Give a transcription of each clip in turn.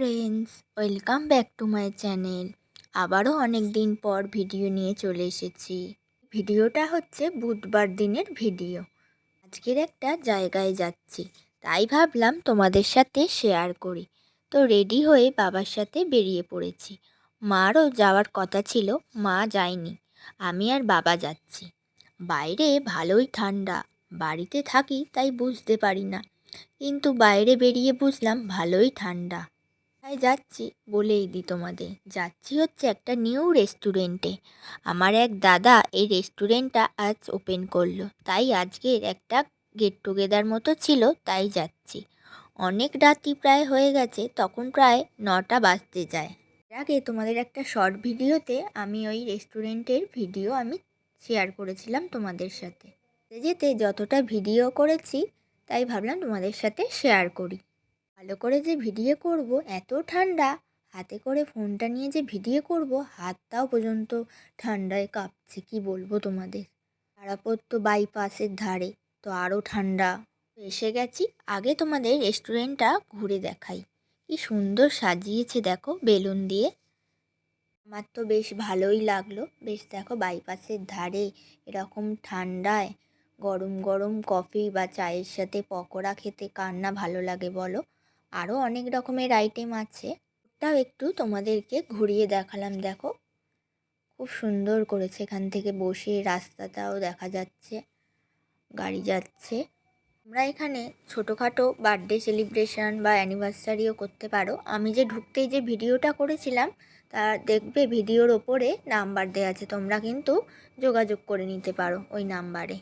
Friends, welcome back to my channel. আবারও অনেক দিন পর ভিডিও নিয়ে চলে এসেছি। ভিডিওটা হচ্ছে বুধবার দিনের ভিডিও। আজকের একটা জায়গায় যাচ্ছি, তাই ভাবলাম তোমাদের সাথে শেয়ার করি। তো রেডি হয়ে বাবার সাথে বেরিয়ে পড়েছি। মারও যাওয়ার কথা ছিল, মা যায়নি, আমি আর বাবা যাচ্ছি। বাইরে ভালোই ঠান্ডা, বাড়িতে থাকি তাই বুঝতে পারি না, কিন্তু বাইরে বেরিয়ে বুঝলাম ভালোই ঠান্ডা। তাই যাচ্ছি, বলেই দিই তোমাদের, যাচ্ছি হচ্ছে একটা নিউ রেস্টুরেন্টে। আমার এক দাদা এই রেস্টুরেন্টটা আজ ওপেন করলো, তাই আজকের একটা গেট টুগেদার মতো ছিল, তাই যাচ্ছি। অনেক রাতই প্রায় হয়ে গেছে, তখন প্রায় 9টা বাজতে যায়। এর আগে তোমাদের একটা শর্ট ভিডিওতে আমি ওই রেস্টুরেন্টের ভিডিও আমি শেয়ার করেছিলাম তোমাদের সাথে। যেতে যেতে যতটা ভিডিও করেছি, তাই ভাবলাম তোমাদের সাথে শেয়ার করি। ভালো করে যে ভিডিও করব, এত ঠান্ডা, হাতে করে ফোনটা নিয়ে যে ভিডিও করব, হাতটাও পর্যন্ত ঠান্ডায় কাঁপছে, কি বলবো তোমাদের। তারাপর তো বাইপাসের ধারে, তো আরও ঠান্ডা। এসে গেছি, আগে তোমাদের রেস্টুরেন্টটা ঘুরে দেখাই। কি সুন্দর সাজিয়েছে দেখো বেলুন দিয়ে। আমার তো বেশ ভালোই লাগলো। বেশ দেখো, বাইপাসের ধারে এরকম ঠান্ডায় গরম গরম কফি বা চায়ের সাথে পকোড়া খেতে কার না ভালো লাগে বলো। আরও অনেক রকমের আইটেম আছে, ওটাও একটু তোমাদেরকে ঘুরিয়ে দেখালাম। দেখো খুব সুন্দর করেছে, এখান থেকে বসে রাস্তাটাও দেখা যাচ্ছে, গাড়ি যাচ্ছে। তোমরা এখানে ছোটোখাটো বার্থডে সেলিব্রেশন বা অ্যানিভার্সারিও করতে পারো। আমি যে ঢুকতেই যে ভিডিওটা করেছিলাম, তা দেখবে ভিডিওর ওপরে নাম্বার দেওয়া আছে, তোমরা কিন্তু যোগাযোগ করে নিতে পারো ওই নাম্বারে।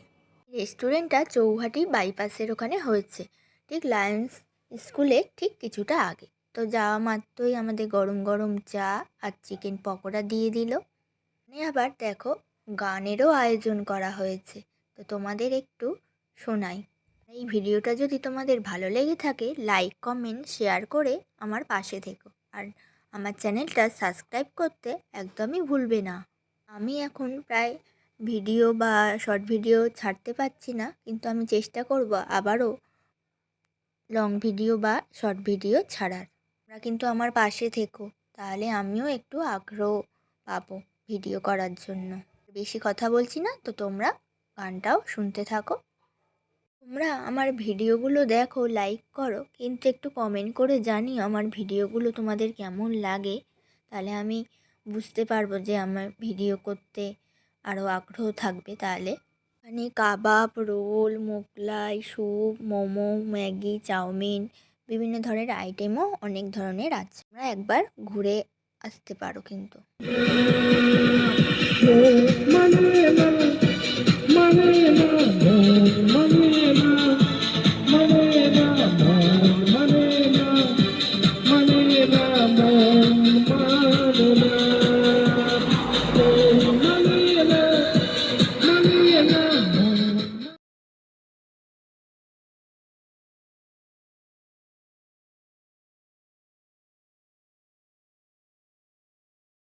রেস্টুরেন্টটা চৌহাটি বাইপাসের ওখানে হয়েছে, ঠিক লায়ন্স স্কুলের ঠিক কিছুটা আগে। তো যাওয়া মাত্রই আমাদের গরম গরম চা আর চিকেন পকোড়া দিয়ে দিল। আবার দেখো, গানেরও আয়োজন করা হয়েছে, তো তোমাদের একটু শোনাই। এই ভিডিওটা যদি তোমাদের ভালো লেগে থাকে, লাইক কমেন্ট শেয়ার করে আমার পাশে থেকো, আর আমার চ্যানেলটা সাবস্ক্রাইব করতে একদমই ভুলবে না। আমি এখন প্রায় ভিডিও বা শর্ট ভিডিও ছাড়তে পারছি না, কিন্তু আমি চেষ্টা করব আবারও লং ভিডিও বা শর্ট ভিডিও ছাড়ার। তোমরা কিন্তু আমার পাশে থেকো, তাহলে আমিও একটু আগ্রহ পাবো ভিডিও করার জন্য। বেশি কথা বলছি না, তো তোমরা গানটাও শুনতে থাকো। তোমরা আমার ভিডিওগুলো দেখো, লাইক করো, কিন্তু একটু কমেন্ট করে জানিও আমার ভিডিওগুলো তোমাদের কেমন লাগে, তাহলে আমি বুঝতে পারবো যে আমার ভিডিও করতে আরও আগ্রহ থাকবে। তাহলে মানে kebab, roll, Mughlai, soup, momo, Maggi, chowmein, বিভিন্ন ধরনের আইটেমও অনেক ধরনের আছে। তোমরা একবার ঘুরে আসতে পারো কিন্তু।